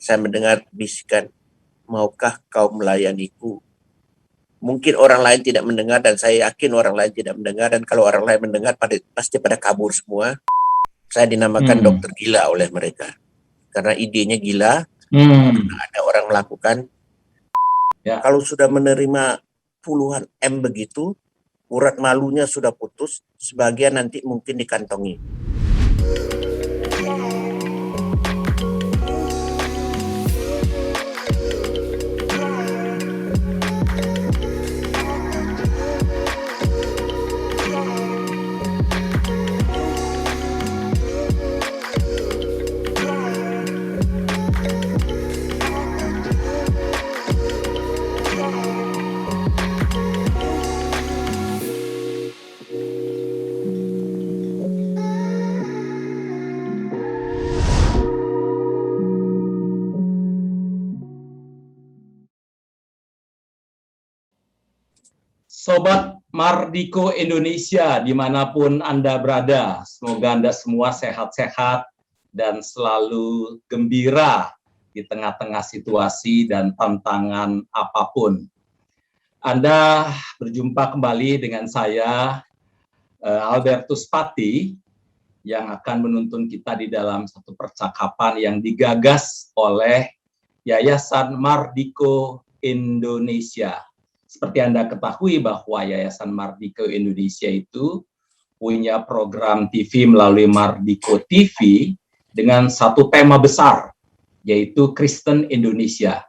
saya mendengar bisikan, maukah kau melayaniku? Mungkin orang lain tidak mendengar dan saya yakin orang lain tidak mendengar, dan kalau orang lain mendengar pasti pada kabur semua. Saya dinamakan dokter gila oleh mereka karena idenya gila. Ada orang melakukan. Kalau sudah menerima puluhan M begitu, urat malunya sudah putus, sebagian nanti mungkin dikantongi. Sobat Mardiko Indonesia, dimanapun Anda berada, semoga Anda semua sehat-sehat dan selalu gembira di tengah-tengah situasi dan tantangan apapun. Anda berjumpa kembali dengan saya, Albertus Pati, yang akan menuntun kita di dalam satu percakapan yang digagas oleh Yayasan Mardiko Indonesia. Seperti Anda ketahui bahwa Yayasan Mardiko Indonesia itu punya program TV melalui Mardiko TV dengan satu tema besar, yaitu Kristen Indonesia.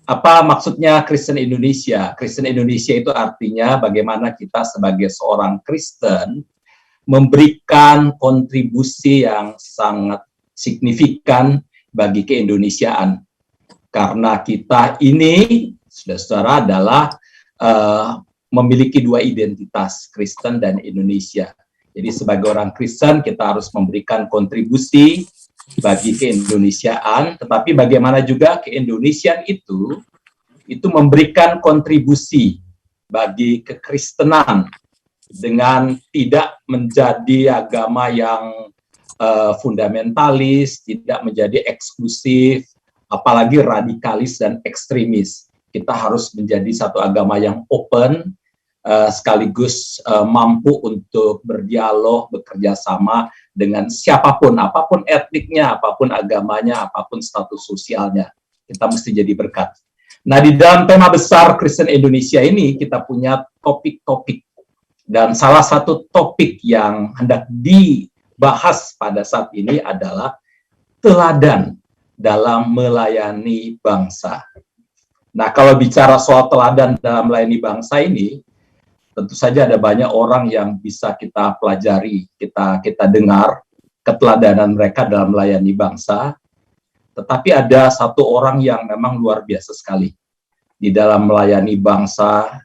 Apa maksudnya Kristen Indonesia? Kristen Indonesia itu artinya bagaimana kita sebagai seorang Kristen memberikan kontribusi yang sangat signifikan bagi keindonesiaan. Karena kita ini, saudara-saudara, adalah memiliki dua identitas, Kristen dan Indonesia. Jadi sebagai orang Kristen kita harus memberikan kontribusi bagi keindonesiaan, tetapi bagaimana juga keindonesiaan itu memberikan kontribusi bagi kekristenan dengan tidak menjadi agama yang fundamentalis, tidak menjadi eksklusif, apalagi radikalis dan ekstremis. Kita harus menjadi satu agama yang open, sekaligus mampu untuk berdialog, bekerja sama dengan siapapun, apapun etniknya, apapun agamanya, apapun status sosialnya. Kita mesti jadi berkat. Nah, di dalam tema besar Kristen Indonesia ini, kita punya topik-topik. Dan salah satu topik yang hendak dibahas pada saat ini adalah teladan dalam melayani bangsa. Nah, kalau bicara soal teladan dalam melayani bangsa ini, tentu saja ada banyak orang yang bisa kita pelajari, kita dengar keteladanan mereka dalam melayani bangsa. Tetapi ada satu orang yang memang luar biasa sekali di dalam melayani bangsa.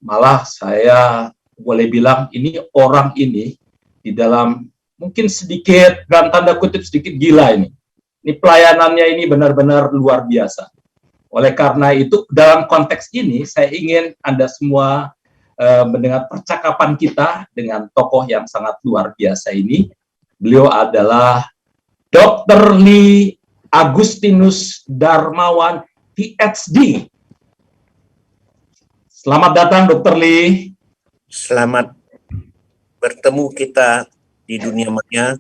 Malah saya boleh bilang orang ini di dalam mungkin sedikit, dalam tanda kutip sedikit gila ini. Ini pelayanannya ini benar-benar luar biasa. Oleh karena itu, dalam konteks ini, saya ingin Anda semua mendengar percakapan kita dengan tokoh yang sangat luar biasa ini. Beliau adalah Dr. Lee Agustinus Darmawan, PhD. Selamat datang, Dr. Lee. Selamat bertemu kita di dunia maya.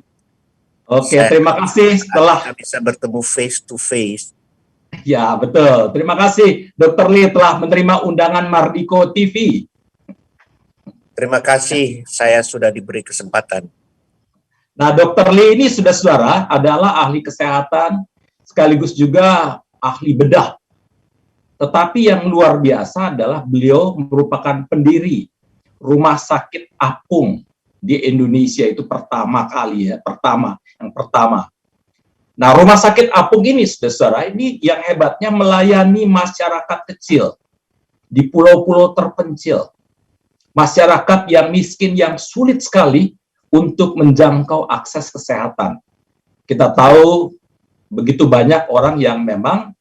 Oke, terima kasih setelah kita bisa bertemu face to face. Ya, betul. Terima kasih Dr. Lee telah menerima undangan Mardiko TV. Terima kasih, saya sudah diberi kesempatan. Nah, Dr. Lee ini saudara adalah ahli kesehatan sekaligus juga ahli bedah. Tetapi yang luar biasa adalah beliau merupakan pendiri Rumah Sakit Apung di Indonesia itu pertama kali ya, yang pertama. Nah, Rumah Sakit Apung ini, saudara, ini yang hebatnya melayani masyarakat kecil di pulau-pulau terpencil. Masyarakat yang miskin, yang sulit sekali untuk menjangkau akses kesehatan. Kita tahu begitu banyak orang yang memang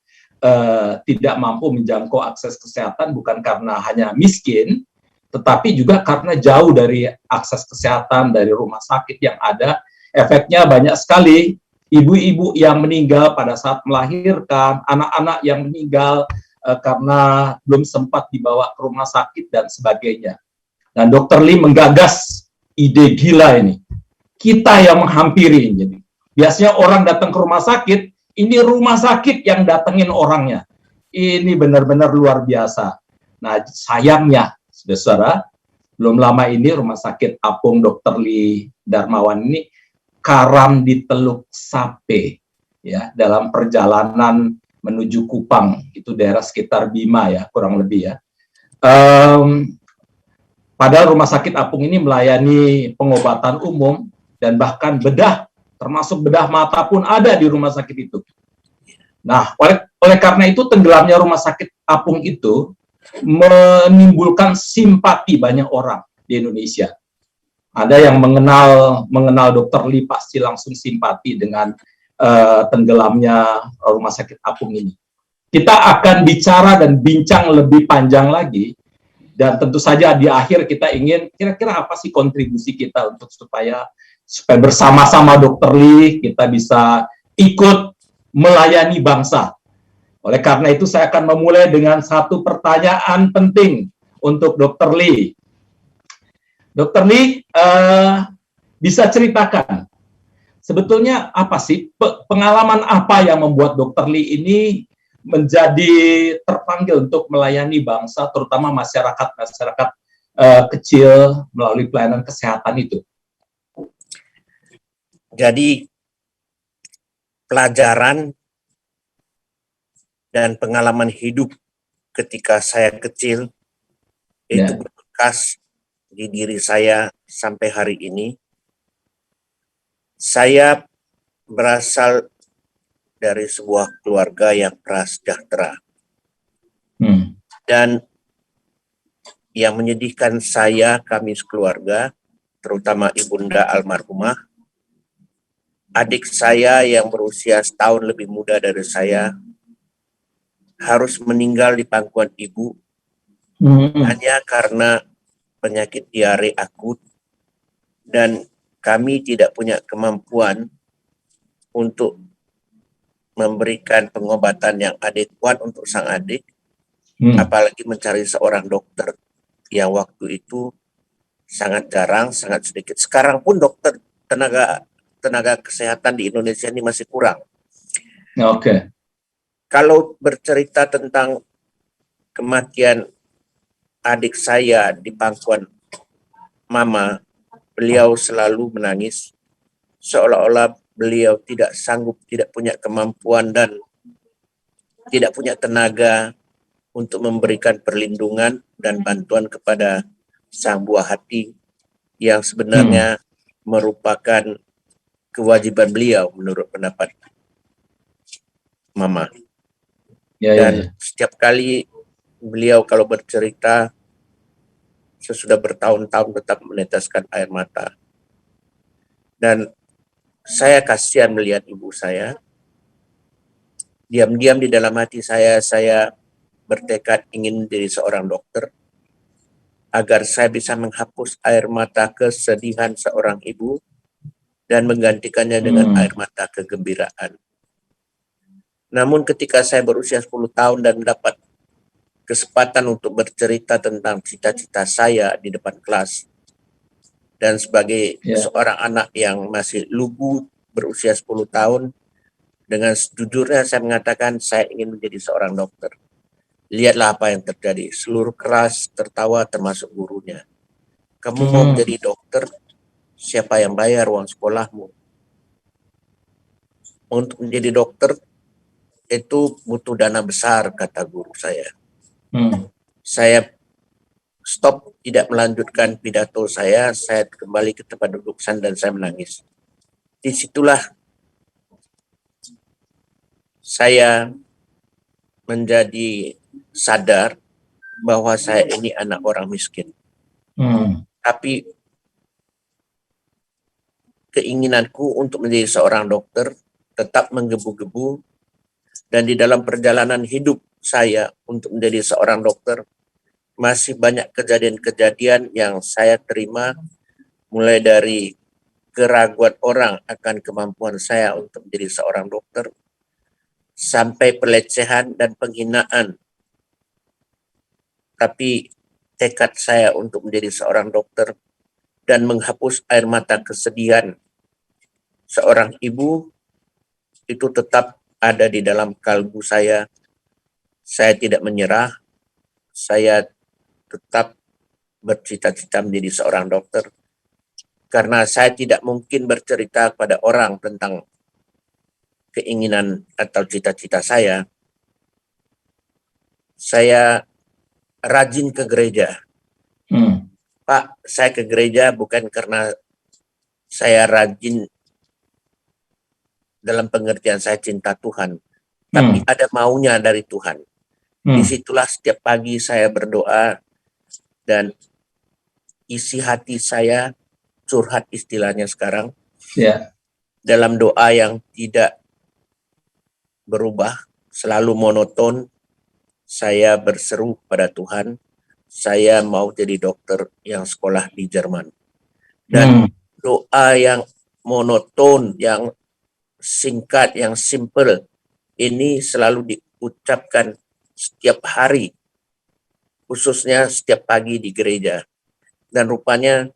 tidak mampu menjangkau akses kesehatan bukan karena hanya miskin, tetapi juga karena jauh dari akses kesehatan, dari rumah sakit yang ada. Efeknya banyak sekali. ibu-ibu yang meninggal pada saat melahirkan, anak-anak yang meninggal karena belum sempat dibawa ke rumah sakit dan sebagainya. Dan Dr. Lee menggagas ide gila ini. Kita yang menghampiri. Jadi biasanya orang datang ke rumah sakit, ini rumah sakit yang datengin orangnya. Ini benar-benar luar biasa. Nah, sayangnya, saudara, belum lama ini rumah sakit apung Dr. Lee Darmawan ini karam di Teluk Sape, ya, dalam perjalanan menuju Kupang, itu daerah sekitar Bima ya, kurang lebih ya. Padahal rumah sakit apung ini melayani pengobatan umum dan bahkan bedah, termasuk bedah mata pun ada di rumah sakit itu. Nah, oleh karena itu tenggelamnya rumah sakit apung itu menimbulkan simpati banyak orang di Indonesia. Ada yang mengenal Dr. Lee pasti langsung simpati dengan tenggelamnya rumah sakit apung ini. Kita akan bicara dan bincang lebih panjang lagi, dan tentu saja di akhir kita ingin kira-kira apa sih kontribusi kita untuk supaya bersama-sama Dr. Lee kita bisa ikut melayani bangsa. Oleh karena itu saya akan memulai dengan satu pertanyaan penting untuk Dr. Lee. Dr. Lee, bisa ceritakan sebetulnya apa sih pengalaman apa yang membuat Dr. Lee ini menjadi terpanggil untuk melayani bangsa, terutama masyarakat kecil melalui pelayanan kesehatan itu? Jadi pelajaran dan pengalaman hidup ketika saya kecil itu berbekas di diri saya sampai hari ini. Saya berasal dari sebuah keluarga yang prasejahtera. Dan yang menyedihkan saya, kami sekeluarga, terutama ibunda almarhumah, adik saya yang berusia setahun lebih muda dari saya, harus meninggal di pangkuan ibu hanya karena penyakit diare akut, dan kami tidak punya kemampuan untuk memberikan pengobatan yang adekuat untuk sang adik, apalagi mencari seorang dokter yang waktu itu sangat jarang, sangat sedikit. Sekarang pun dokter, tenaga kesehatan di Indonesia ini masih kurang. Oke. Kalau bercerita tentang kematian adik saya di pangkuan mama, beliau selalu menangis seolah-olah beliau tidak sanggup, tidak punya kemampuan dan tidak punya tenaga untuk memberikan perlindungan dan bantuan kepada sang buah hati yang sebenarnya merupakan kewajiban beliau menurut pendapat mama. Dan setiap kali beliau kalau bercerita sesudah bertahun-tahun tetap meneteskan air mata. Dan saya kasihan melihat ibu saya. Diam-diam di dalam hati saya bertekad ingin menjadi seorang dokter agar saya bisa menghapus air mata kesedihan seorang ibu dan menggantikannya dengan air mata kegembiraan. Namun ketika saya berusia 10 tahun dan mendapat kesempatan untuk bercerita tentang cita-cita saya di depan kelas, dan sebagai seorang anak yang masih lugu berusia 10 tahun, dengan sejujurnya saya mengatakan saya ingin menjadi seorang dokter. Lihatlah apa yang terjadi. Seluruh kelas tertawa termasuk gurunya. Kamu mau menjadi dokter? Siapa yang bayar uang sekolahmu? Untuk menjadi dokter itu butuh dana besar, kata guru saya. Saya stop, tidak melanjutkan pidato saya kembali ke tempat duduk dan saya menangis. Disitulah saya menjadi sadar bahwa saya ini anak orang miskin. Tapi keinginanku untuk menjadi seorang dokter tetap menggebu-gebu, dan di dalam perjalanan hidup saya untuk menjadi seorang dokter masih banyak kejadian-kejadian yang saya terima, mulai dari keraguan orang akan kemampuan saya untuk menjadi seorang dokter, sampai pelecehan dan penghinaan. Tapi tekad saya untuk menjadi seorang dokter dan menghapus air mata kesedihan seorang ibu itu tetap ada di dalam kalbu saya. Saya tidak menyerah, saya tetap bercita-cita menjadi seorang dokter. Karena saya tidak mungkin bercerita kepada orang tentang keinginan atau cita-cita saya. Saya rajin ke gereja. Pak, saya ke gereja bukan karena saya rajin dalam pengertian saya cinta Tuhan, tapi ada maunya dari Tuhan. Disitulah setiap pagi saya berdoa dan isi hati saya curhat istilahnya sekarang, dalam doa yang tidak berubah, selalu monoton. Saya berseru pada Tuhan, saya mau jadi dokter yang sekolah di Jerman. Dan doa yang monoton, yang singkat, yang simple, ini selalu diucapkan setiap hari, khususnya setiap pagi di gereja. Dan rupanya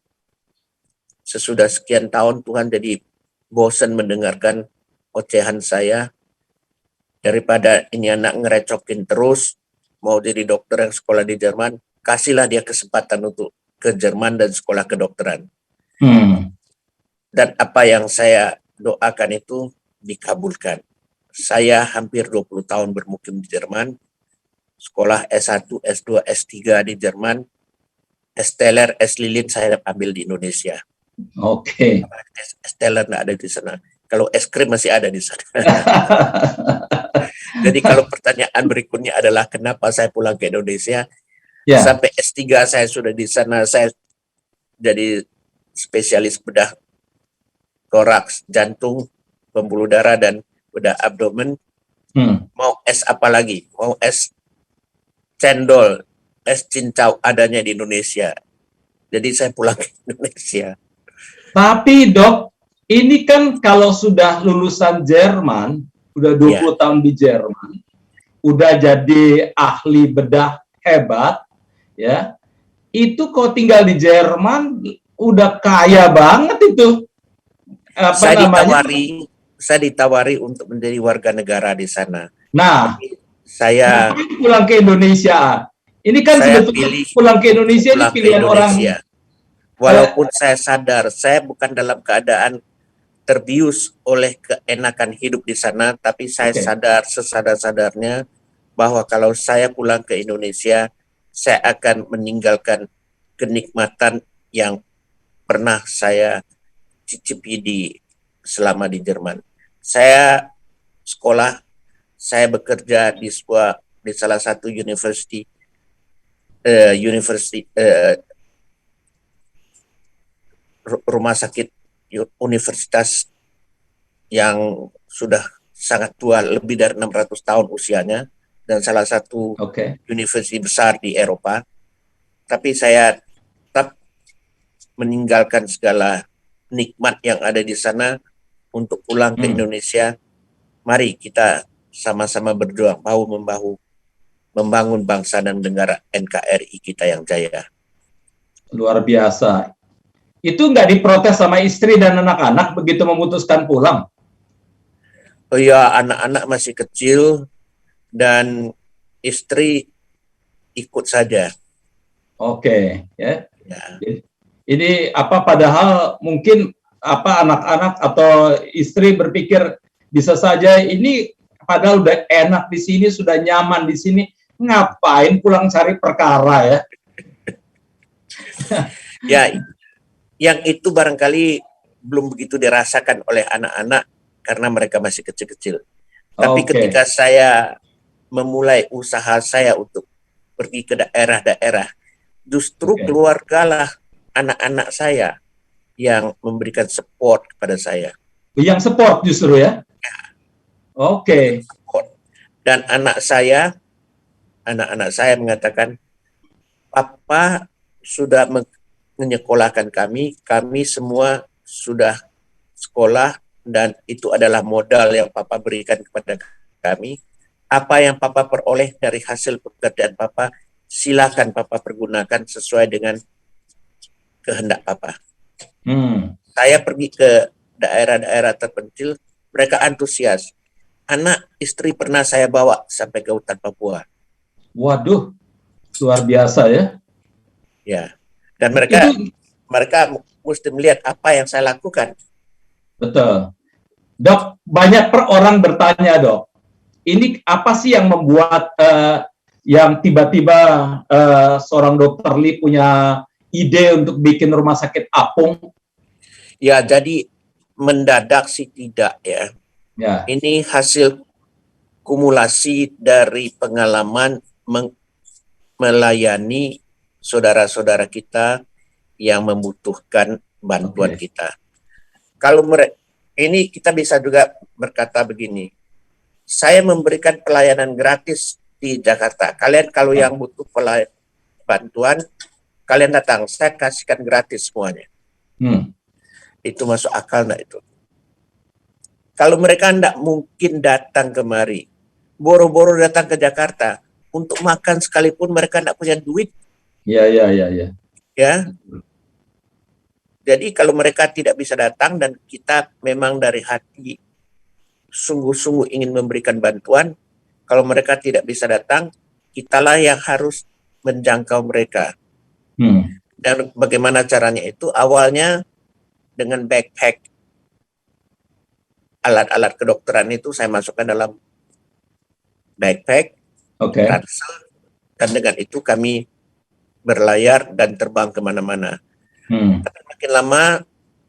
sesudah sekian tahun Tuhan jadi bosan mendengarkan ocehan saya. Daripada ini anak ngerecokin terus, mau jadi dokter yang sekolah di Jerman, kasihlah dia kesempatan untuk ke Jerman dan sekolah kedokteran. Dan apa yang saya doakan itu dikabulkan. Saya hampir 20 tahun bermukim di Jerman, sekolah S1, S2, S3 di Jerman, S. Teller, S. Lilin saya ambil di Indonesia. S. Teller nggak ada di sana. Kalau es krim masih ada di sana. Jadi kalau pertanyaan berikutnya adalah kenapa saya pulang ke Indonesia, sampai S3 saya sudah di sana, saya jadi spesialis bedah toraks, jantung, pembuluh darah, dan bedah abdomen. Mau S apa lagi? Mau S cendol, es cincau adanya di Indonesia. Jadi saya pulang ke Indonesia. Tapi dok, ini kan kalau sudah lulusan Jerman, udah 20 tahun di Jerman, udah jadi ahli bedah hebat, ya, itu kok tinggal di Jerman, udah kaya banget itu. Saya ditawari untuk menjadi warga negara di sana. Nah, tapi saya pulang ke Indonesia. Ini kan sebetulnya pulang ke Indonesia ini pilihan orang. Walaupun saya sadar, saya bukan dalam keadaan terbius oleh keenakan hidup di sana, tapi saya sadar sesadar-sadarnya bahwa kalau saya pulang ke Indonesia, saya akan meninggalkan kenikmatan yang pernah saya cicipi selama di Jerman. Saya sekolah, saya bekerja di salah satu university rumah sakit universitas yang sudah sangat tua, lebih dari 600 tahun usianya, dan salah satu universitas besar di Eropa. Tapi saya tetap meninggalkan segala nikmat yang ada di sana untuk pulang ke Indonesia. Mari kita sama-sama berjuang bahu-membahu membangun bangsa dan negara NKRI kita yang jaya. Luar biasa. Itu nggak diprotes sama istri dan anak-anak begitu memutuskan pulang? Oh ya, anak-anak masih kecil dan istri ikut saja. Ya. Ini padahal mungkin anak-anak atau istri berpikir bisa saja ini padahal udah enak di sini, sudah nyaman di sini, ngapain pulang cari perkara ya? Ya, yang itu barangkali belum begitu dirasakan oleh anak-anak karena mereka masih kecil-kecil. Tapi ketika saya memulai usaha saya untuk pergi ke daerah-daerah, justru keluargalah anak-anak saya yang memberikan support kepada saya. Yang support justru ya? Dan anak-anak saya mengatakan, Papa sudah menyekolahkan kami semua sudah sekolah, dan itu adalah modal yang Papa berikan kepada kami. Apa yang Papa peroleh dari hasil pekerjaan Papa, silakan Papa pergunakan sesuai dengan kehendak Papa. Saya pergi ke daerah-daerah terpencil, mereka antusias. Anak istri pernah saya bawa sampai ke hutan Papua. Waduh, luar biasa ya. Ya, dan mereka mesti melihat apa yang saya lakukan. Betul. Dok, banyak orang bertanya, Dok. Ini apa sih yang membuat yang tiba-tiba seorang dokter Lee punya ide untuk bikin rumah sakit apung? Ya, jadi mendadak sih tidak ya. Ya. Ini hasil kumulasi dari pengalaman melayani saudara-saudara kita yang membutuhkan bantuan kita. Kalau ini kita bisa juga berkata begini, saya memberikan pelayanan gratis di Jakarta. Kalian kalau yang butuh bantuan, kalian datang, saya kasihkan gratis semuanya. Itu masuk akal enggak itu? Kalau mereka tidak mungkin datang kemari, boro-boro datang ke Jakarta, untuk makan sekalipun mereka tidak punya duit. Ya. Ya. Jadi kalau mereka tidak bisa datang dan kita memang dari hati sungguh-sungguh ingin memberikan bantuan, kalau mereka tidak bisa datang, kitalah yang harus menjangkau mereka. Dan bagaimana caranya itu? Awalnya dengan backpack, alat-alat kedokteran itu saya masukkan dalam backpack, ransel, dan dengan itu kami berlayar dan terbang kemana-mana. Tapi makin lama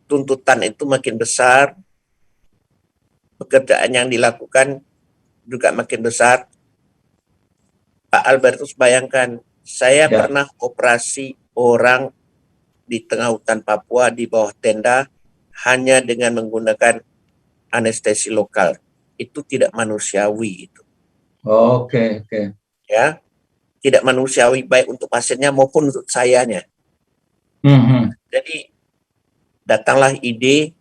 tuntutan itu makin besar, pekerjaan yang dilakukan juga makin besar. Pak Albertus, bayangkan, saya pernah operasi orang di tengah hutan Papua di bawah tenda hanya dengan menggunakan anestesi lokal. Itu tidak manusiawi itu. Oke. Ya, tidak manusiawi baik untuk pasiennya maupun untuk sayanya. Jadi datanglah ide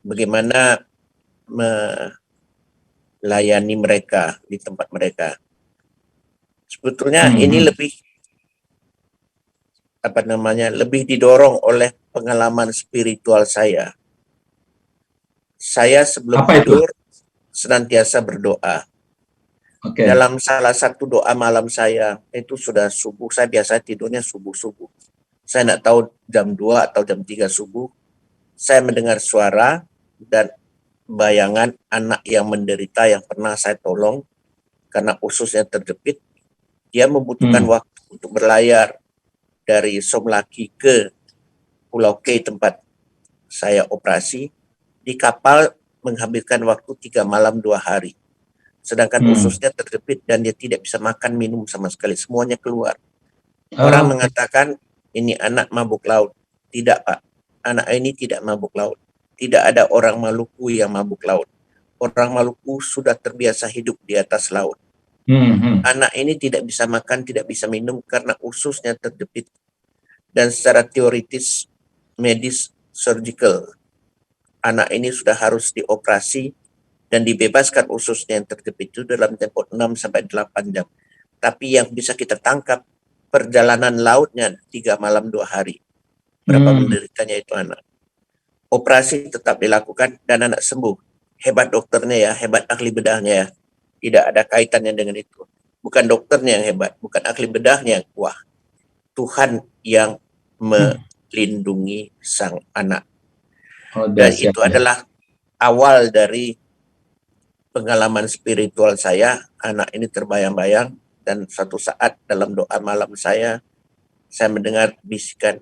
bagaimana melayani mereka di tempat mereka. Sebetulnya ini lebih lebih didorong oleh pengalaman spiritual saya. Saya sebelum tidur senantiasa berdoa. Dalam salah satu doa malam saya, itu sudah subuh, saya biasa tidurnya subuh-subuh. Saya tidak tahu jam 2 atau jam 3 subuh, saya mendengar suara dan bayangan anak yang menderita yang pernah saya tolong karena ususnya terjepit. Dia membutuhkan waktu untuk berlayar dari Somlaki ke Pulau K tempat saya operasi. Di kapal menghabiskan waktu 3 malam 2 hari. Sedangkan ususnya terjepit dan dia tidak bisa makan, minum sama sekali. Semuanya keluar. Orang mengatakan ini anak mabuk laut. Tidak, Pak. Anak ini tidak mabuk laut. Tidak ada orang Maluku yang mabuk laut. Orang Maluku sudah terbiasa hidup di atas laut. Anak ini tidak bisa makan, tidak bisa minum karena ususnya terjepit. Dan secara teoritis, medis, surgical, anak ini sudah harus dioperasi dan dibebaskan ususnya yang terjepit itu dalam tempo 6-8 jam. Tapi yang bisa kita tangkap, perjalanan lautnya 3 malam 2 hari. Berapa menderitanya itu anak. Operasi tetap dilakukan dan anak sembuh. Hebat dokternya ya, hebat ahli bedahnya ya. Tidak ada kaitannya dengan itu. Bukan dokternya yang hebat, bukan ahli bedahnya yang wah. Tuhan yang melindungi sang anak. Dan itu adalah awal dari pengalaman spiritual saya. Anak ini terbayang-bayang dan suatu saat dalam doa malam saya mendengar bisikan,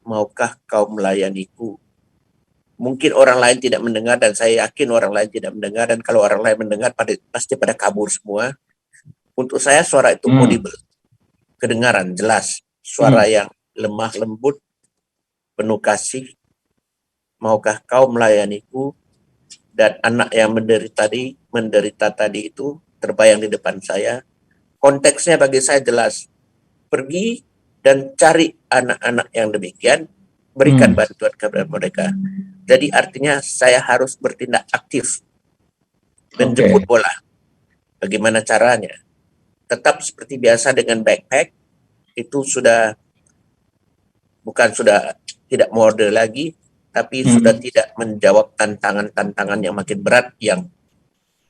maukah kau melayaniku? Mungkin orang lain tidak mendengar dan saya yakin orang lain tidak mendengar, dan kalau orang lain mendengar pasti pada kabur semua. Untuk saya suara itu audible, kedengaran jelas, suara yang lemah lembut, penuh kasih. Maukah kau melayaniku? Dan anak yang menderita tadi itu terbayang di depan saya. Konteksnya bagi saya jelas. Pergi dan cari anak-anak yang demikian, berikan bantuan kepada mereka. Jadi artinya saya harus bertindak aktif, menjemput bola. Bagaimana caranya? Tetap seperti biasa dengan backpack, itu sudah tidak mode lagi, tapi sudah tidak menjawab tantangan-tantangan yang makin berat yang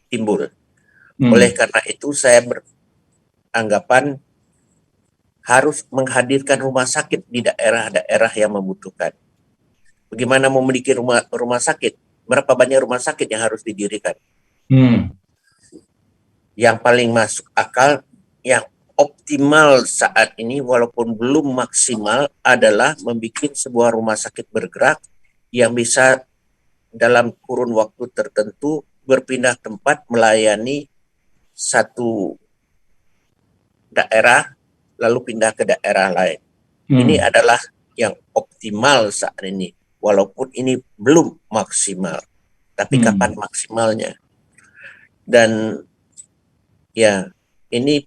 timbul. Oleh karena itu saya beranggapan harus menghadirkan rumah sakit di daerah-daerah yang membutuhkan. Bagaimana memiliki rumah sakit? Berapa banyak rumah sakit yang harus didirikan? Yang paling masuk akal, yang optimal saat ini walaupun belum maksimal adalah membuat sebuah rumah sakit bergerak yang bisa dalam kurun waktu tertentu berpindah tempat melayani satu daerah lalu pindah ke daerah lain. Ini adalah yang optimal saat ini. Walaupun ini belum maksimal, tapi kapan maksimalnya? Dan ya, ini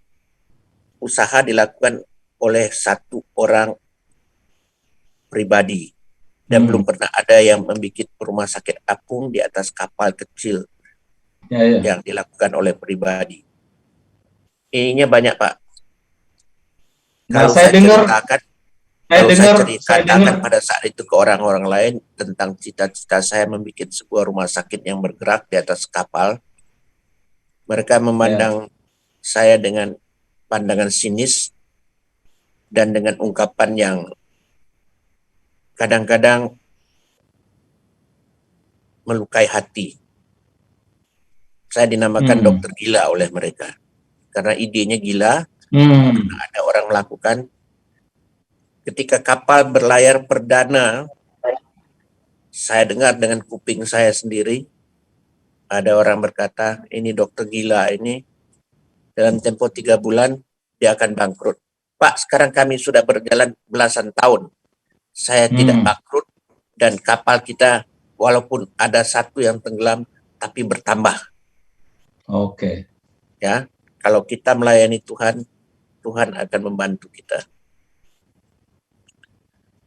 usaha dilakukan oleh satu orang pribadi dan belum pernah ada yang membuat rumah sakit apung di atas kapal kecil yang dilakukan oleh pribadi. Ininya banyak, Pak. Kalau saya ceritakan pada saat itu ke orang-orang lain tentang cita-cita saya membuat sebuah rumah sakit yang bergerak di atas kapal, mereka memandang saya dengan pandangan sinis dan dengan ungkapan yang kadang-kadang melukai hati. Saya dinamakan dokter gila oleh mereka karena idenya gila. Ada orang melakukan. Ketika kapal berlayar perdana, saya dengar dengan kuping saya sendiri, ada orang berkata, ini dokter gila ini, dalam tempo 3 bulan, dia akan bangkrut. Pak, sekarang kami sudah berjalan belasan tahun. Saya tidak bangkrut, dan kapal kita, walaupun ada satu yang tenggelam, tapi bertambah. Ya, kalau kita melayani Tuhan, Tuhan akan membantu kita.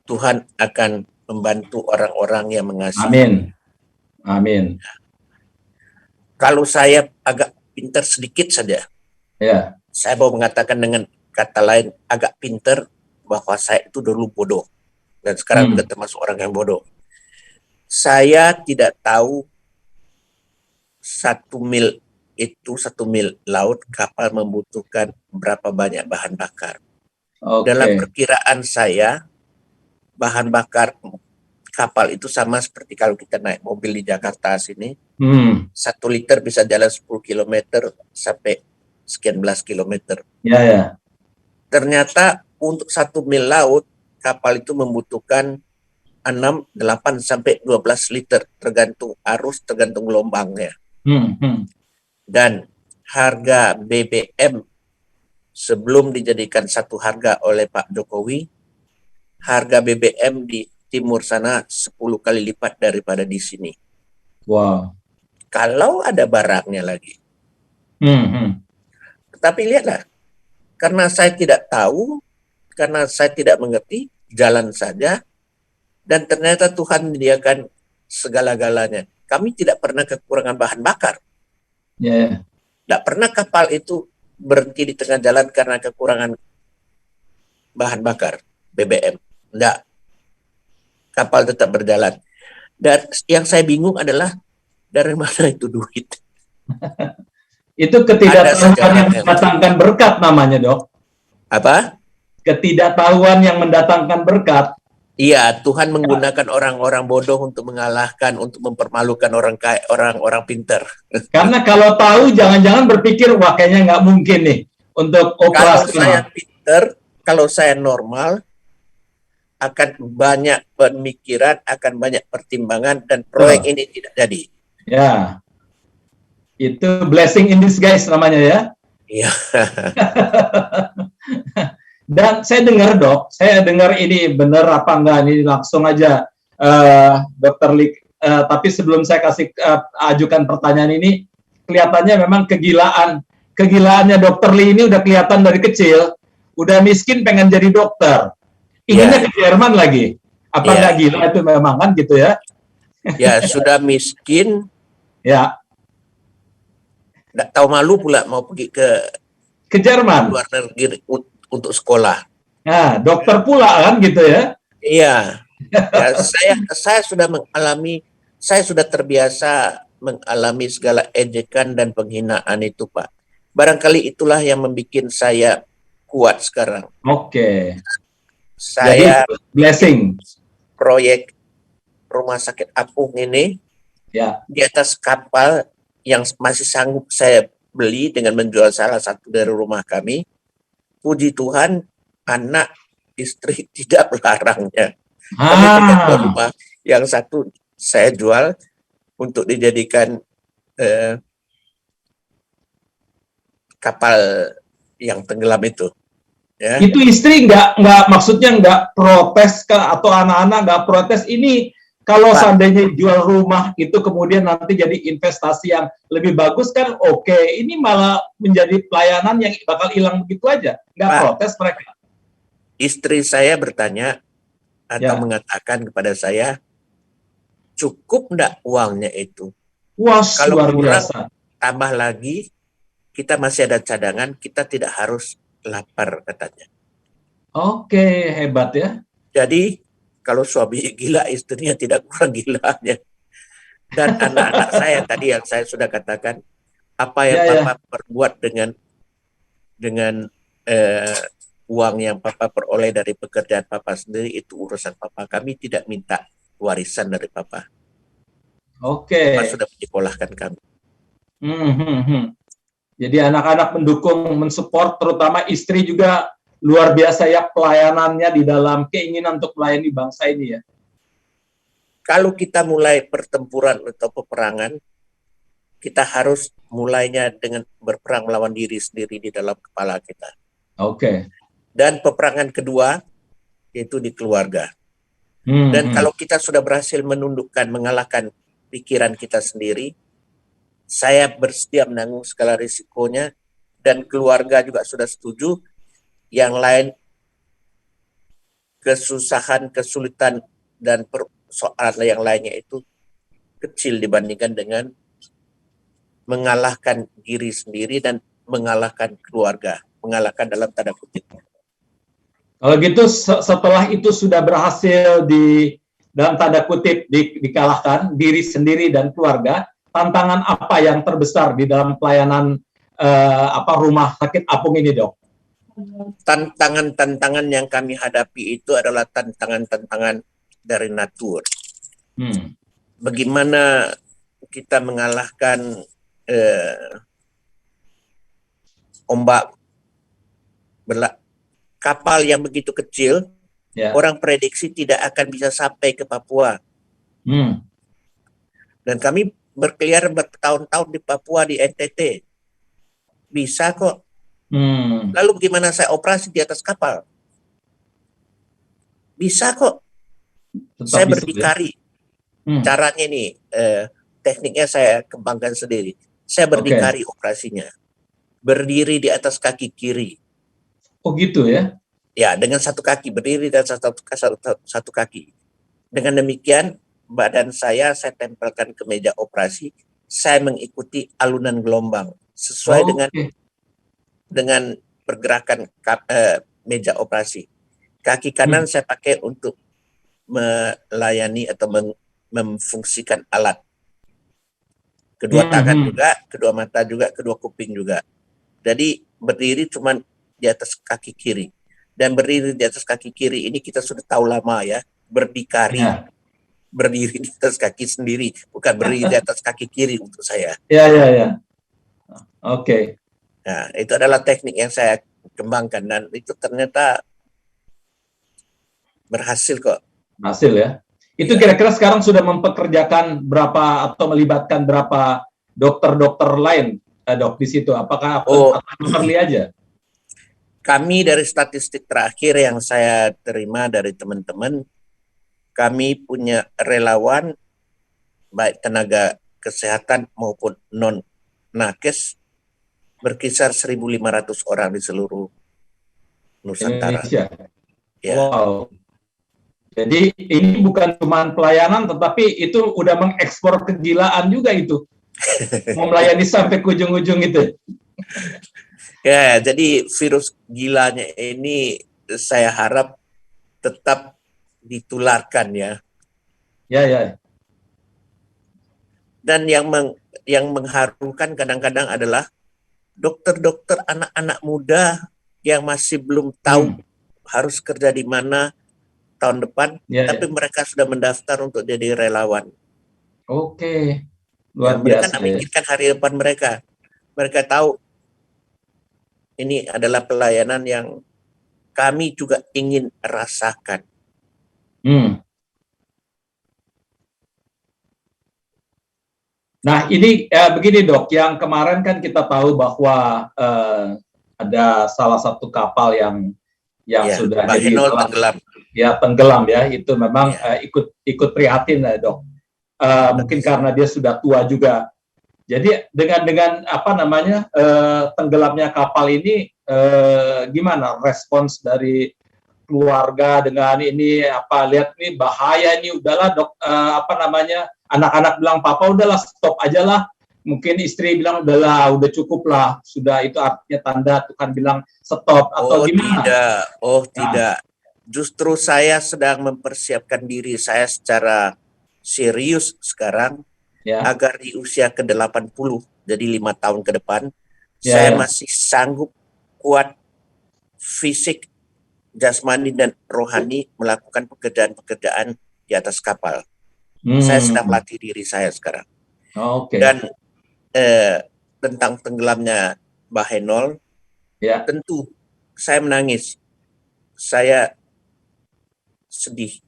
Tuhan akan membantu orang-orang yang mengasihi. Amin. Kalau saya agak pintar sedikit saja, saya mau mengatakan dengan kata lain agak pintar bahwa saya itu dulu bodoh dan sekarang sudah termasuk orang yang bodoh. Saya tidak tahu 1 mil laut kapal membutuhkan berapa banyak bahan bakar. Dalam perkiraan saya, bahan bakar kapal itu sama seperti kalau kita naik mobil di Jakarta sini. 1 liter bisa jalan 10 km sampai sekian belas kilometer. Ternyata untuk 1 mil laut, kapal itu membutuhkan 6, 8, sampai 12 liter. Tergantung arus, tergantung gelombangnya. Dan harga BBM sebelum dijadikan satu harga oleh Pak Jokowi, harga BBM di timur sana 10 kali lipat daripada di sini. Kalau ada barangnya lagi. Tetapi lihatlah, karena saya tidak tahu, karena saya tidak mengerti, jalan saja, dan ternyata Tuhan menyediakan segala-galanya. Kami tidak pernah kekurangan bahan bakar. Tidak pernah kapal itu berhenti di tengah jalan karena kekurangan bahan bakar BBM. Tidak. Kapal tetap berjalan. Dan yang saya bingung adalah dari mana itu duit. Itu ketidaktahuan yang mendatangkan berkat namanya, Dok. Apa? Ketidaktahuan yang mendatangkan berkat. Iya, Tuhan menggunakan orang-orang bodoh untuk mengalahkan, untuk mempermalukan orang pintar. Karena kalau tahu, jangan-jangan berpikir, wah kayaknya nggak mungkin nih untuk operasi. Kalau saya pintar, kalau saya normal, akan banyak pemikiran, akan banyak pertimbangan, dan proyek ini tidak jadi. Ya, itu blessing in disguise namanya ya. Iya. Dan saya dengar, Dok, ini benar apa enggak, ini langsung aja Dr. Lik. Tapi sebelum saya ajukan pertanyaan ini, kelihatannya memang kegilaannya Dr. Lee ini udah kelihatan dari kecil, udah miskin pengen jadi dokter. Inginnya ke Jerman lagi. Apa nggak gila itu memang kan gitu ya? Ya, sudah miskin, Ya, nggak tahu malu pula mau pergi ke ke Jerman. luar negeri untuk sekolah. Nah, dokter pula kan gitu ya. Iya, ya saya sudah saya sudah terbiasa mengalami segala ejekan dan penghinaan itu, Pak. Barangkali itulah yang membuat saya kuat sekarang. Oke. Jadi Saya bikin blessing. proyek rumah sakit apung ini Ya. di atas kapal yang masih sanggup saya beli dengan menjual salah satu dari rumah kami. Puji Tuhan, anak istri tidak melarangnya. Kami punya dua Ah, rumah, yang satu saya jual untuk dijadikan kapal yang tenggelam itu. Ya, itu istri nggak maksudnya nggak protes atau anak-anak nggak protes ini kalau Pak, seandainya jual rumah itu kemudian nanti jadi investasi yang lebih bagus kan oke. Ini malah menjadi pelayanan yang bakal hilang begitu aja. Nggak Pak, protes mereka. istri saya bertanya atau Ya. mengatakan kepada saya, cukup enggak uangnya itu? Wah, Kalau luar kurang, biasa. tambah lagi, kita masih ada cadangan, kita tidak harus lapar, katanya. Oke, hebat ya. Jadi, kalau suami gila, istrinya tidak kurang gilanya. Dan anak-anak saya tadi yang saya sudah katakan, apa yang Ya, ya. Papa perbuat dengan eh, uang yang Papa peroleh dari pekerjaan Papa sendiri, itu urusan Papa. Kami tidak minta warisan dari Papa. Papa Oke. sudah menyekolahkan kami. Hmm, hmm, hmm. Jadi anak-anak mendukung, mensupport, terutama istri juga luar biasa ya pelayanannya di dalam keinginan untuk melayani bangsa ini ya. Kalau kita mulai pertempuran atau peperangan, kita harus mulainya dengan berperang melawan diri sendiri di dalam kepala kita. Oke. Dan peperangan kedua, yaitu di keluarga. Hmm, Dan hmm. kalau kita sudah berhasil menundukkan, mengalahkan pikiran kita sendiri, saya bersedia menanggung segala risikonya, dan keluarga juga sudah setuju. Yang lain, kesusahan, kesulitan, dan persoalan yang lainnya itu kecil dibandingkan dengan mengalahkan diri sendiri dan mengalahkan keluarga. Mengalahkan dalam tanda kutip. Kalau gitu setelah itu sudah berhasil di dalam tanda kutip dikalahkan diri sendiri dan keluarga, tantangan apa yang terbesar di dalam pelayanan rumah sakit apung ini, Dok? Tantangan-tantangan yang kami hadapi itu adalah tantangan-tantangan dari natur. Bagaimana kita mengalahkan ombak kapal yang begitu kecil, orang prediksi tidak akan bisa sampai ke Papua. Dan kami berkeliaran bertahun-tahun di Papua, di NTT. Bisa kok. Lalu bagaimana saya operasi di atas kapal? Bisa kok. Tetap saya bisa, berdikari. Ya? Caranya nih, tekniknya saya kembangkan sendiri. Saya berdikari operasinya. Berdiri di atas kaki kiri. Oh gitu ya? Ya, dengan satu kaki. Berdiri di atas satu kaki. Dengan demikian, badan saya tempelkan ke meja operasi. Saya mengikuti alunan gelombang. Sesuai dengan pergerakan meja operasi. Kaki kanan saya pakai untuk melayani atau memfungsikan alat. Kedua tangan juga, kedua mata juga, kedua kuping juga. Jadi berdiri cuma di atas kaki kiri. Dan berdiri di atas kaki kiri ini kita sudah tahu lama ya, berdikari. Ya. Berdiri di atas kaki sendiri, bukan berdiri di atas kaki kiri untuk saya. Ya. Oke. Nah, itu adalah teknik yang saya kembangkan dan itu ternyata berhasil kok. Berhasil ya. Itu kira-kira sekarang sudah mempekerjakan berapa atau melibatkan berapa dokter-dokter lain, Dok, di situ? Apakah dokter Lee aja? Kami dari statistik terakhir yang saya terima dari teman-teman, kami punya relawan, baik tenaga kesehatan maupun non-nakes, berkisar 1.500 orang di seluruh Nusantara. Indonesia. Ya. Wow. Jadi ini bukan cuma pelayanan, tetapi itu udah mengekspor kegilaan juga itu. Mau melayani sampai ke ujung-ujung itu. Ya, jadi virus gilanya ini saya harap tetap ditularkan ya. Ya, ya. Dan yang mengharukan kadang-kadang adalah dokter-dokter anak-anak muda yang masih belum tahu harus kerja di mana tahun depan, Ya, tapi ya. mereka sudah mendaftar untuk jadi relawan. Oke, Ya, luar mereka biasa tak ya. pikirkan hari depan mereka. Mereka tahu ini adalah pelayanan yang kami juga ingin rasakan. Hmm. Nah, ini begini dok, yang kemarin kan kita tahu bahwa ada salah satu kapal yang Ya, sudah jadi Bahenol tenggelam. ya tenggelam ya, itu memang Ya, ikut prihatin ya dok. Mungkin karena dia sudah tua juga. Jadi dengan apa namanya tenggelamnya kapal ini, gimana respons dari keluarga dengan ini, apa lihat nih bahaya ini, udahlah dok, apa namanya, anak-anak bilang papa udahlah stop aja lah, mungkin istri bilang udahlah udah cukup lah, sudah, itu artinya tanda Tuhan bilang stop, atau gimana? tidak. Justru saya sedang mempersiapkan diri saya secara serius sekarang Ya, agar di usia ke-80, jadi 5 tahun ke depan, ya, saya ya. masih sanggup kuat fisik, jasmani, dan rohani melakukan pekerjaan-pekerjaan di atas kapal. Saya sedang melatih diri saya sekarang. Oke. Dan tentang tenggelamnya Bahenol, Ya. tentu saya menangis, saya sedih.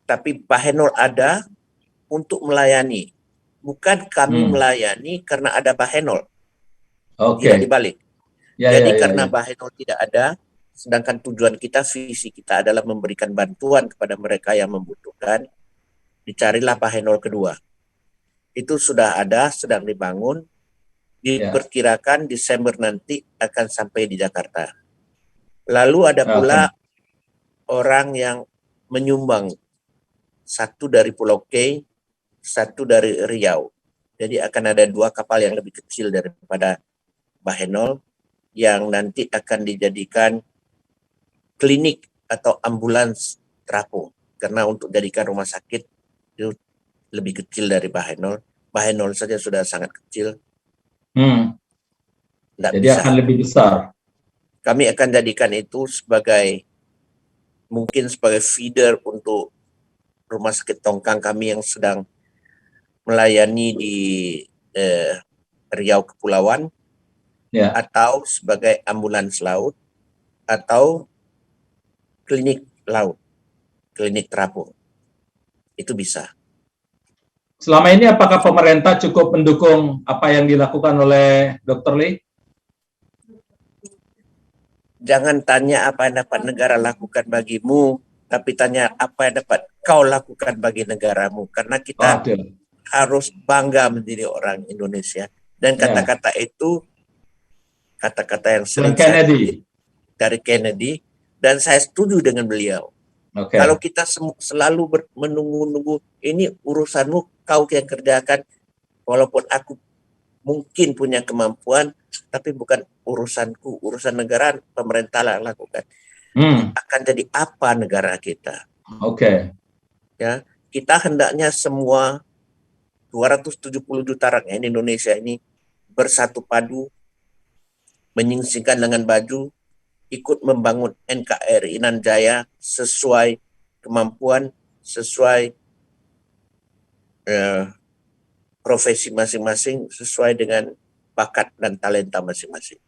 Tapi Bahenol ada untuk melayani. Bukan kami melayani karena ada Bahenol. Tidak Oke. dibalik. Ya, ya, Jadi ya, karena ya. Bahenol tidak ada, sedangkan tujuan kita, visi kita adalah memberikan bantuan kepada mereka yang membutuhkan, dicarilah Bahenol kedua. Itu sudah ada, sedang dibangun, Ya. diperkirakan Desember nanti akan sampai di Jakarta. Lalu ada pula Oke. orang yang menyumbang, satu dari Pulau K, satu dari Riau. Jadi akan ada 2 kapal yang lebih kecil daripada Bahenol yang nanti akan dijadikan klinik atau ambulans terapung. Karena untuk jadikan rumah sakit itu lebih kecil dari Bahenol. Bahenol saja sudah sangat kecil. Tidak Jadi bisa. akan lebih besar. Kami akan jadikan itu mungkin sebagai feeder untuk rumah sakit Tongkang kami yang sedang melayani di Riau Kepulauan, Ya. atau sebagai ambulans laut, atau klinik laut, klinik terapung. Itu bisa. Selama ini apakah pemerintah cukup mendukung apa yang dilakukan oleh Dr. Lee? Jangan tanya apa yang dapat negara lakukan bagimu, tapi tanya apa yang dapat kau lakukan bagi negaramu. Karena kita harus bangga menjadi orang Indonesia. Dan kata-kata itu kata-kata yang sering saya kutip dari Kennedy, dan saya setuju dengan beliau. Kalau kita selalu menunggu-nunggu, ini urusanmu, kau yang kerjakan, walaupun aku mungkin punya kemampuan, tapi bukan urusanku, urusan negara, pemerintah lah lakukan. Akan jadi apa negara kita? Ya, kita hendaknya semua 270 juta rakyat Indonesia ini bersatu padu, menyingsingkan lengan baju, ikut membangun NKRI Nanjaya sesuai kemampuan, sesuai profesi masing-masing, sesuai dengan bakat dan talenta masing-masing.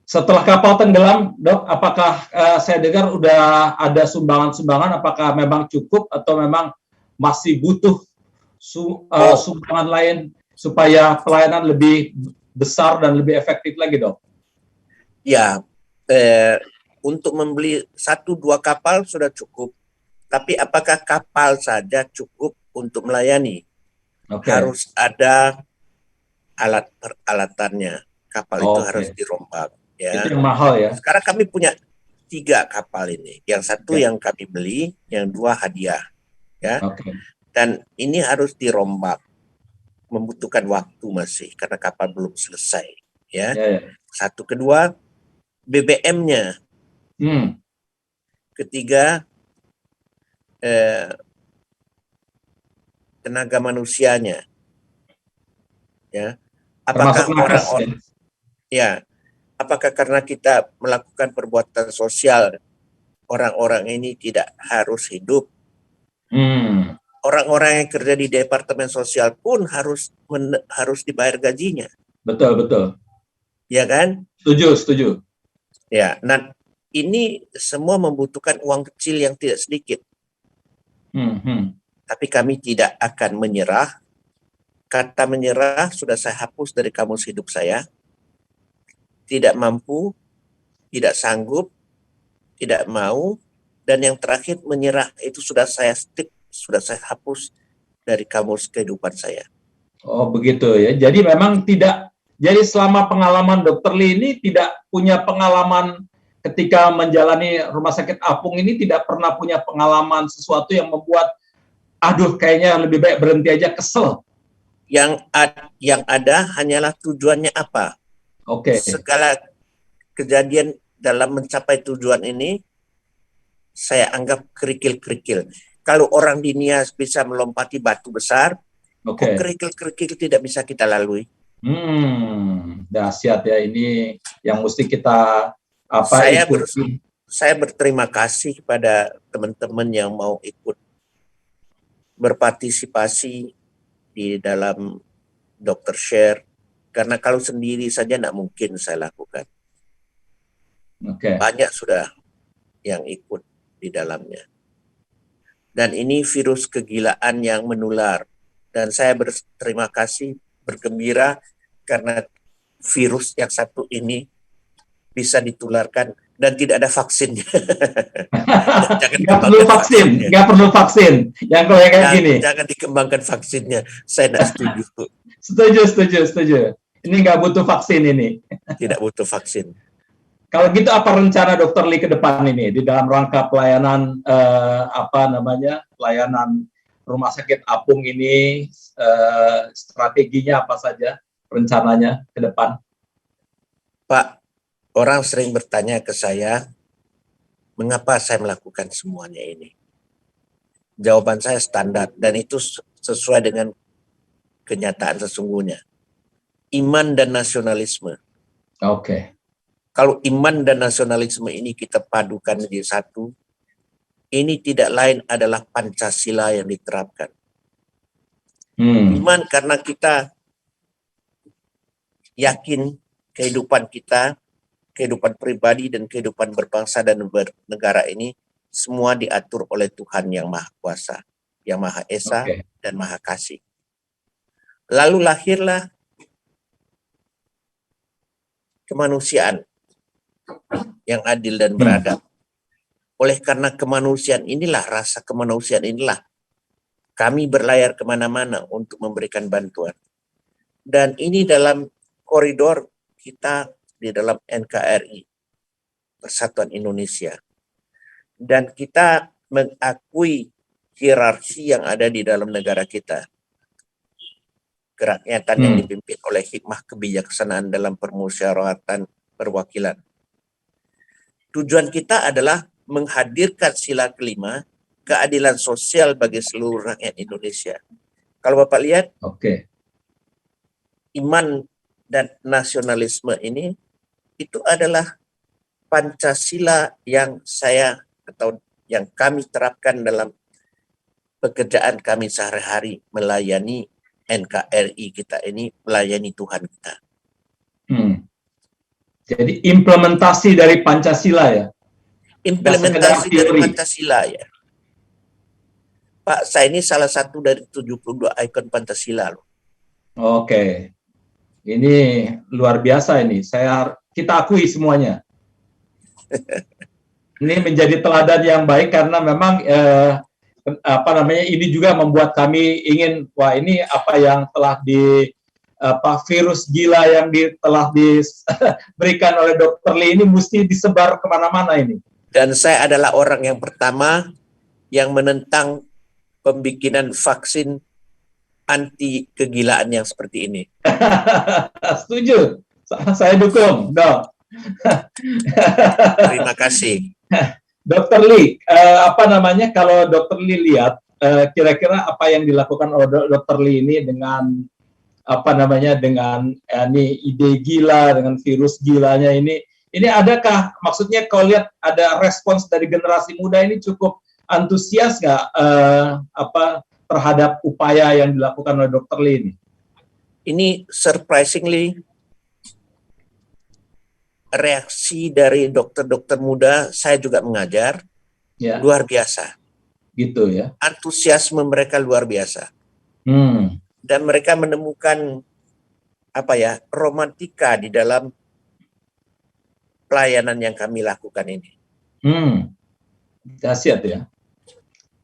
Setelah kapal tenggelam, dok, apakah saya dengar udah ada sumbangan-sumbangan, apakah memang cukup atau memang masih butuh sumbangan lain supaya pelayanan lebih besar dan lebih efektif lagi, dok? Ya, untuk membeli 1-2 kapal sudah cukup. Tapi apakah kapal saja cukup untuk melayani? Harus ada alat peralatannya. Kapal itu harus dirombak. Ya. Itu yang mahal ya? Sekarang kami punya 3 kapal ini. Yang satu Ya. yang kami beli, yang 2 hadiah. Ya. Oke. Dan ini harus dirombak. Membutuhkan waktu masih karena kapal belum selesai. Ya. Ya, ya. Satu, kedua BBM-nya. Ketiga tenaga manusianya. Ya. Termasuk Apakah nakes ya. ya, apakah karena kita melakukan perbuatan sosial orang-orang ini tidak harus hidup? Orang-orang yang kerja di departemen sosial pun harus dibayar gajinya. Betul, betul. Ya kan? Setuju. Ya, nah ini semua membutuhkan uang kecil yang tidak sedikit. Tapi kami tidak akan menyerah. Kata menyerah sudah saya hapus dari kamus hidup saya. Tidak mampu, tidak sanggup, tidak mau, dan yang terakhir menyerah itu sudah saya hapus dari kamus kehidupan saya. Oh begitu ya. Jadi memang tidak. Jadi selama pengalaman Dr. Lee ini tidak punya pengalaman ketika menjalani rumah sakit apung ini, tidak pernah punya pengalaman sesuatu yang membuat aduh kayaknya lebih baik berhenti aja, kesel. Yang ada hanyalah tujuannya apa. Oke. Segala kejadian dalam mencapai tujuan ini saya anggap kerikil-kerikil. Kalau orang di Nias bisa melompati batu besar, kok kerikil-kerikil tidak bisa kita lalui? Dahsyat ya, ini yang mesti kita saya berterima kasih kepada teman-teman yang mau ikut berpartisipasi di dalam Dr. Share, karena kalau sendiri saja tidak mungkin saya lakukan. Banyak sudah yang ikut di dalamnya. Dan ini virus kegilaan yang menular. Dan saya berterima kasih, bergembira karena virus yang satu ini bisa ditularkan dan tidak ada vaksinnya. Nggak perlu vaksin. Yang kayak gini. Jangan dikembangkan vaksinnya. Saya tidak setuju. Setuju. Ini nggak butuh vaksin ini. Tidak butuh vaksin. Kalau gitu apa rencana Dr. Lee ke depan ini di dalam rangka pelayanan pelayanan rumah sakit apung ini, strateginya apa saja, rencananya ke depan? Pak, orang sering bertanya ke saya, mengapa saya melakukan semuanya ini? Jawaban saya standar dan itu sesuai dengan kenyataan sesungguhnya. Iman dan nasionalisme. Oke. Kalau iman dan nasionalisme ini kita padukan menjadi satu, ini tidak lain adalah Pancasila yang diterapkan. Iman karena kita yakin kehidupan kita, kehidupan pribadi dan kehidupan berbangsa dan bernegara ini semua diatur oleh Tuhan yang Maha Kuasa, yang Maha Esa dan Maha Kasih. Lalu lahirlah kemanusiaan yang adil dan beradab. Oleh karena kemanusiaan inilah, rasa kemanusiaan inilah, kami berlayar kemana-mana untuk memberikan bantuan. Dan ini dalam koridor kita di dalam NKRI, Persatuan Indonesia. Dan kita mengakui hierarki yang ada di dalam negara kita. Kerakyatan yang dipimpin oleh hikmah kebijaksanaan dalam permusyawaratan perwakilan. Tujuan kita adalah menghadirkan sila kelima, keadilan sosial bagi seluruh rakyat Indonesia. Kalau Bapak lihat, iman dan nasionalisme ini, itu adalah Pancasila yang yang kami terapkan dalam pekerjaan kami sehari-hari, melayani NKRI kita ini, melayani Tuhan kita. Jadi implementasi dari Pancasila ya? Implementasi dari Pancasila ya. Pak, saya ini salah satu dari 72 ikon Pancasila loh. Oke. Ini luar biasa ini. Kita akui semuanya. Ini menjadi teladan yang baik karena memang ini juga membuat kami ingin, wah ini apa yang telah virus gila yang telah diberikan oleh Dr. Lee ini mesti disebar kemana-mana ini. Dan saya adalah orang yang pertama yang menentang pembikinan vaksin anti kegilaan yang seperti ini. Setuju, saya dukung, dok. Terima kasih. Dokter Lee, kalau Dokter Lee lihat, kira-kira apa yang dilakukan oleh Dokter Lee ini dengan dengan ini ide gila, dengan virus gilanya ini adakah, maksudnya kalau lihat ada respons dari generasi muda ini cukup antusias nggak terhadap upaya yang dilakukan oleh Dokter Lee ini? Ini surprisingly reaksi dari dokter-dokter muda, saya juga mengajar, luar biasa. Gitu ya. Antusiasme mereka luar biasa. Dan mereka menemukan romantika di dalam pelayanan yang kami lakukan ini. Dahsyat ya.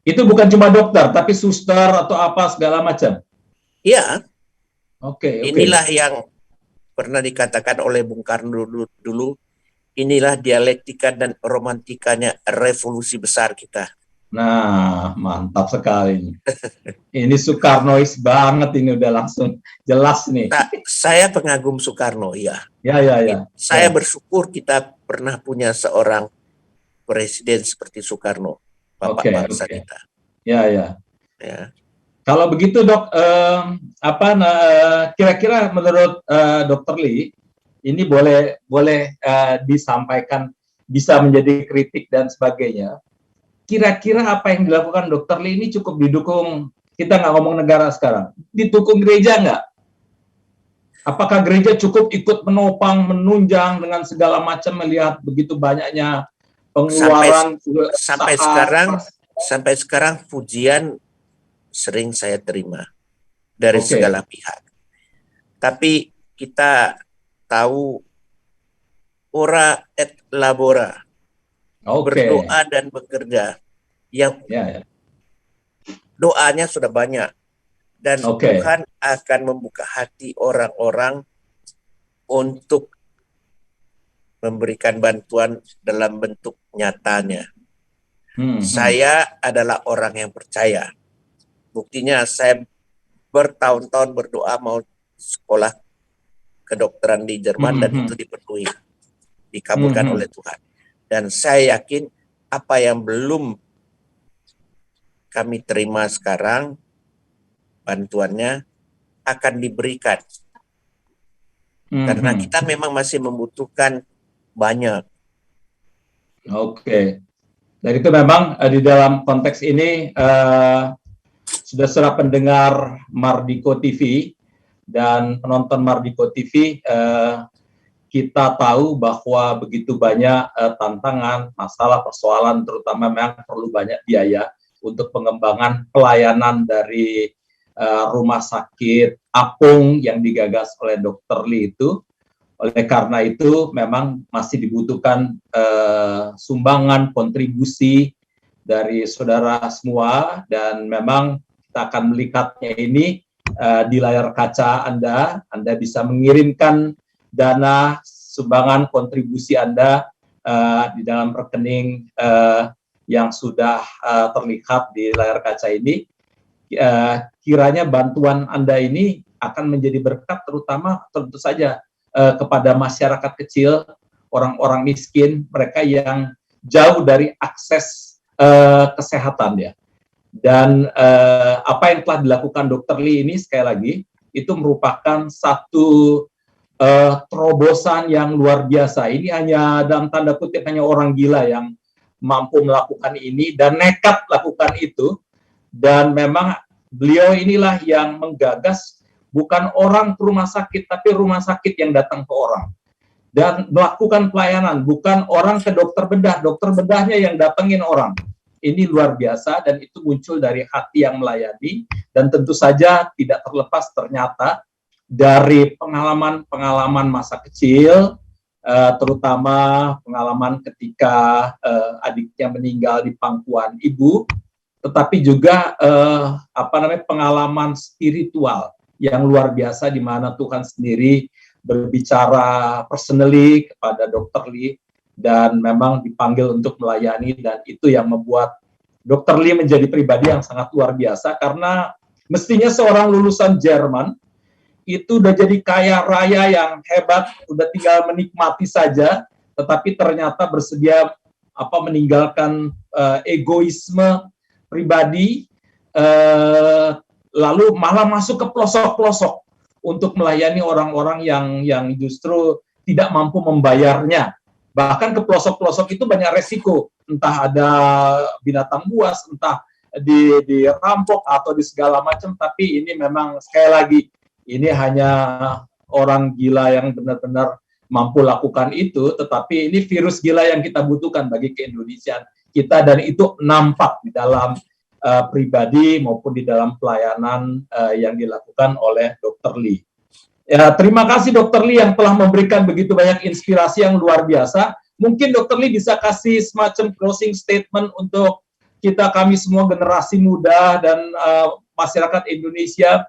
Itu bukan cuma dokter, tapi suster atau apa segala macam. Iya. Oke. Inilah yang pernah dikatakan oleh Bung Karno dulu, inilah dialektika dan romantikanya revolusi besar kita. Nah, mantap sekali. Ini Soekarnois banget, ini udah langsung jelas nih. Saya pengagum Soekarno, ya. Ya. Saya bersyukur kita pernah punya seorang presiden seperti Soekarno, Bapak bangsa kita. Ya. Kalau begitu dok, kira-kira menurut Dokter Lee, ini boleh disampaikan, bisa menjadi kritik dan sebagainya. Kira-kira apa yang dilakukan Dokter Lee ini cukup didukung, kita nggak ngomong negara sekarang, didukung gereja nggak? Apakah gereja cukup ikut menopang, menunjang dengan segala macam melihat begitu banyaknya pengeluaran sampai sekarang pujian sering saya terima dari segala pihak. Tapi kita tahu ora et labora, berdoa dan bekerja. Yang doanya sudah banyak dan Tuhan akan membuka hati orang-orang untuk memberikan bantuan dalam bentuk nyatanya. Saya adalah orang yang percaya. Buktinya saya bertahun-tahun berdoa mau sekolah kedokteran di Jerman dan itu dipenuhi, dikabulkan oleh Tuhan. Dan saya yakin apa yang belum kami terima sekarang, bantuannya akan diberikan. Karena kita memang masih membutuhkan banyak. Dan itu memang di dalam konteks ini sudah pendengar Mardiko TV dan penonton Mardiko TV, kita tahu bahwa begitu banyak tantangan, masalah, persoalan, terutama memang perlu banyak biaya untuk pengembangan pelayanan dari rumah sakit apung yang digagas oleh Dokter Lee itu. Oleh karena itu memang masih dibutuhkan sumbangan, kontribusi dari saudara semua, dan memang kita akan melihatnya ini di layar kaca Anda bisa mengirimkan dana sumbangan kontribusi Anda di dalam rekening yang sudah terlihat di layar kaca ini. Kiranya bantuan Anda ini akan menjadi berkat, terutama tentu saja kepada masyarakat kecil, orang-orang miskin, mereka yang jauh dari akses kesehatan ya. Dan apa yang telah dilakukan Dokter Lee ini, sekali lagi, itu merupakan satu terobosan yang luar biasa. Ini hanya dalam tanda kutip hanya orang gila yang mampu melakukan ini dan nekat lakukan itu. Dan memang beliau inilah yang menggagas, bukan orang ke rumah sakit, tapi rumah sakit yang datang ke orang. Dan melakukan pelayanan, bukan orang ke dokter bedahnya yang datengin orang. Ini luar biasa, dan itu muncul dari hati yang melayani, dan tentu saja tidak terlepas ternyata dari pengalaman masa kecil, terutama pengalaman ketika adiknya meninggal di pangkuan ibu, tetapi juga pengalaman spiritual yang luar biasa, di mana Tuhan sendiri berbicara personally kepada Dokter Lee dan memang dipanggil untuk melayani, dan itu yang membuat Dr. Lee menjadi pribadi yang sangat luar biasa, karena mestinya seorang lulusan Jerman itu udah jadi kaya raya yang hebat, udah tinggal menikmati saja, tetapi ternyata bersedia meninggalkan egoisme pribadi, lalu malah masuk ke pelosok-pelosok untuk melayani orang-orang yang justru tidak mampu membayarnya. Bahkan ke pelosok-pelosok itu banyak resiko, entah ada binatang buas, entah dirampok atau di segala macam. Tapi ini memang sekali lagi, ini hanya orang gila yang benar-benar mampu lakukan itu, tetapi ini virus gila yang kita butuhkan bagi keindonesiaan kita, dan itu nampak di dalam pribadi maupun di dalam pelayanan yang dilakukan oleh Dr. Lee. Ya, terima kasih Dr. Lee yang telah memberikan begitu banyak inspirasi yang luar biasa. Mungkin Dr. Lee bisa kasih semacam closing statement untuk kita, kami semua generasi muda dan masyarakat Indonesia,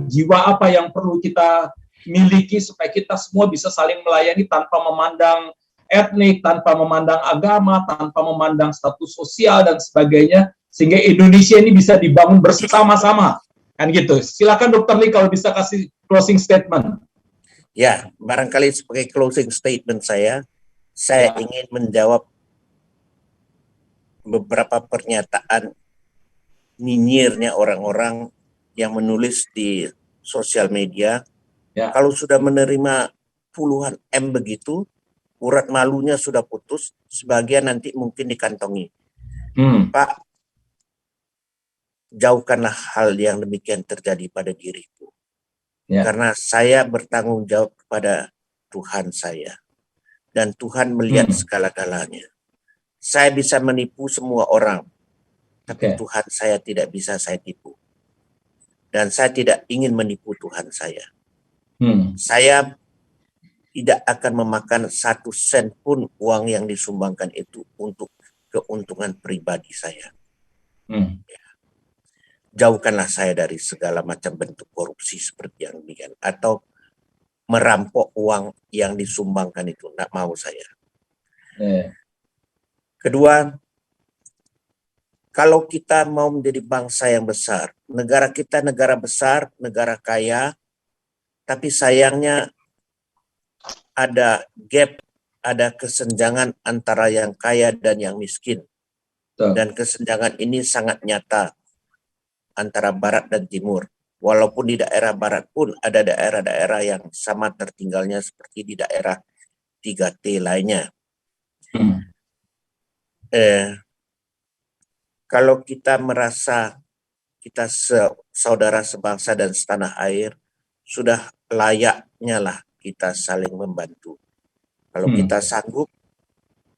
jiwa apa yang perlu kita miliki supaya kita semua bisa saling melayani tanpa memandang etnik, tanpa memandang agama, tanpa memandang status sosial dan sebagainya, sehingga Indonesia ini bisa dibangun bersama-sama, kan gitu. Silakan Dr. Lee kalau bisa kasih closing statement. Ya, barangkali sebagai closing statement saya ingin menjawab beberapa pernyataan nyinyirnya orang-orang yang menulis di sosial media. Ya. Kalau sudah menerima puluhan M begitu, urat malunya sudah putus, sebagian nanti mungkin dikantongi. Pak, jauhkanlah hal yang demikian terjadi pada diriku. Ya. Karena saya bertanggung jawab kepada Tuhan saya. Dan Tuhan melihat segala-galanya. Saya bisa menipu semua orang, tapi Tuhan saya tidak bisa saya tipu. Dan saya tidak ingin menipu Tuhan saya. Saya tidak akan memakan 1 sen pun uang yang disumbangkan itu untuk keuntungan pribadi saya. Ya. Jauhkanlah saya dari segala macam bentuk korupsi seperti yang demikian, atau merampok uang yang disumbangkan itu, tidak mau saya. Kedua, kalau kita mau menjadi bangsa yang besar, negara kita negara besar, negara kaya, tapi sayangnya ada gap, ada kesenjangan antara yang kaya dan yang miskin. Dan kesenjangan ini sangat nyata antara barat dan timur. Walaupun di daerah barat pun ada daerah-daerah yang sama tertinggalnya seperti di daerah 3T lainnya. Kalau kita merasa kita saudara sebangsa dan setanah air, sudah layaknya lah kita saling membantu. Kalau kita sanggup,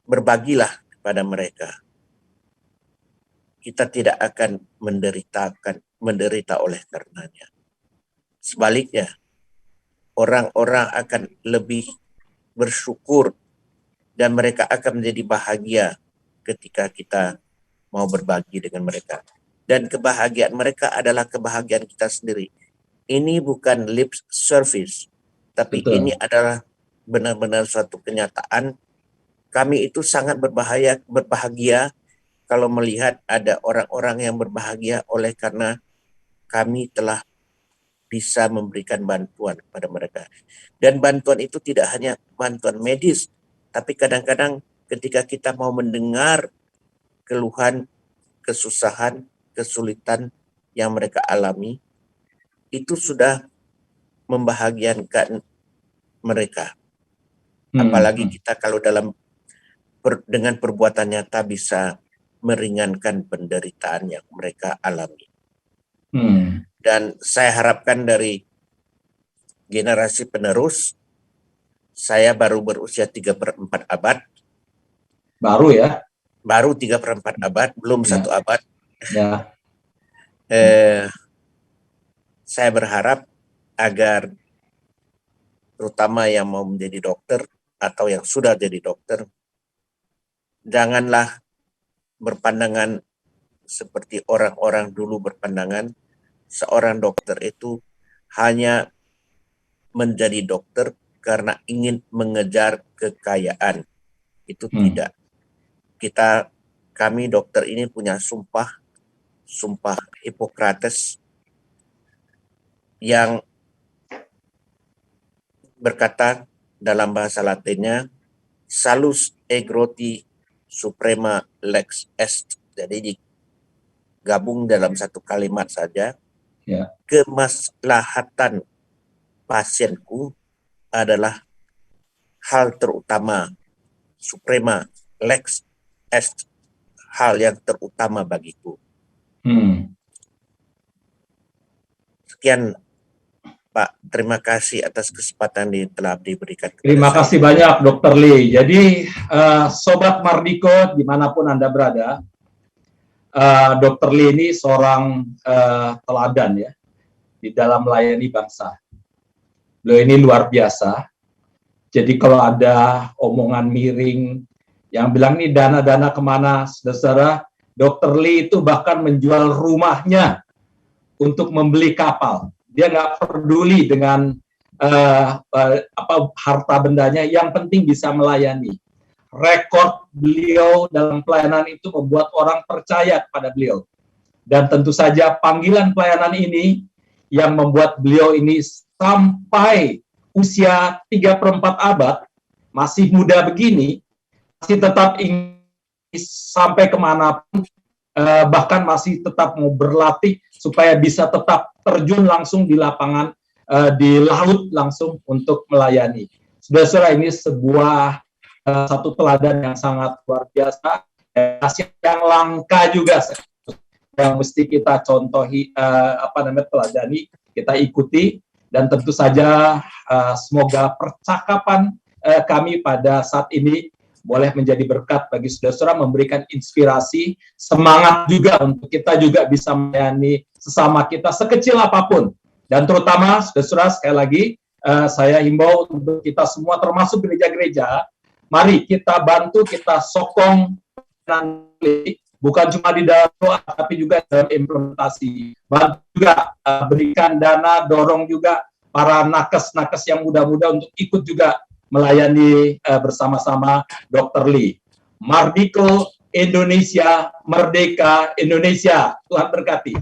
berbagilah kepada mereka. Kita tidak akan menderita oleh karenanya. Sebaliknya, orang-orang akan lebih bersyukur dan mereka akan menjadi bahagia ketika kita mau berbagi dengan mereka. Dan kebahagiaan mereka adalah kebahagiaan kita sendiri. Ini bukan lip service, tapi ini adalah benar-benar suatu kenyataan. Kami itu sangat berbahagia kalau melihat ada orang-orang yang berbahagia oleh karena kami telah bisa memberikan bantuan kepada mereka. Dan bantuan itu tidak hanya bantuan medis, tapi kadang-kadang ketika kita mau mendengar keluhan, kesusahan, kesulitan yang mereka alami, itu sudah membahagiakan mereka. Apalagi kita kalau dengan perbuatan nyata bisa meringankan penderitaan yang mereka alami. Dan saya harapkan dari generasi penerus, saya baru berusia 3/4 abad. Baru ya? Baru 3/4 abad, belum 1 abad. Ya. Saya berharap agar terutama yang mau menjadi dokter atau yang sudah jadi dokter, janganlah berpandangan seperti orang-orang dulu berpandangan, seorang dokter itu hanya menjadi dokter karena ingin mengejar kekayaan. Itu tidak. Kami dokter ini punya sumpah Hippocrates yang berkata dalam bahasa Latinnya salus egroti suprema lex est. Jadi digabung dalam satu kalimat saja. Ya. Kemaslahatan pasienku adalah hal terutama, suprema lex est, hal yang terutama bagiku. Sekian Pak, terima kasih atas kesempatan yang telah diberikan. Terima kasih banyak Dr. Lee. Jadi Sobat Mardiko dimanapun Anda berada, Dr. Lee ini seorang teladan ya di dalam melayani bangsa. Beliau ini luar biasa. Jadi kalau ada omongan miring yang bilang ini dana-dana kemana, saudara, Dr. Lee itu bahkan menjual rumahnya untuk membeli kapal. Dia nggak peduli dengan harta bendanya, yang penting bisa melayani. Rekor beliau dalam pelayanan itu membuat orang percaya kepada beliau. Dan tentu saja panggilan pelayanan ini yang membuat beliau ini sampai usia 3/4 abad, masih muda begini, masih tetap ingin sampai kemanapun, bahkan masih tetap mau berlatih supaya bisa tetap terjun langsung di lapangan, di laut langsung untuk melayani. Saudara-saudara, ini sebuah satu teladan yang sangat luar biasa, yang langka juga, yang mesti kita contohi, teladani, kita ikuti, dan tentu saja semoga percakapan kami pada saat ini boleh menjadi berkat bagi saudara-saudara, memberikan inspirasi, semangat juga untuk kita juga bisa melayani sesama kita sekecil apapun. Dan terutama saudara-saudara, sekali lagi saya himbau untuk kita semua termasuk gereja-gereja, mari kita bantu, kita sokong, bukan cuma di dalam doa tapi juga dalam implementasi. Bantu juga berikan dana, dorong juga para nakes-nakes yang muda-muda untuk ikut juga melayani bersama-sama Dr. Lee. Mardiko Indonesia, Merdeka Indonesia. Tuhan berkati.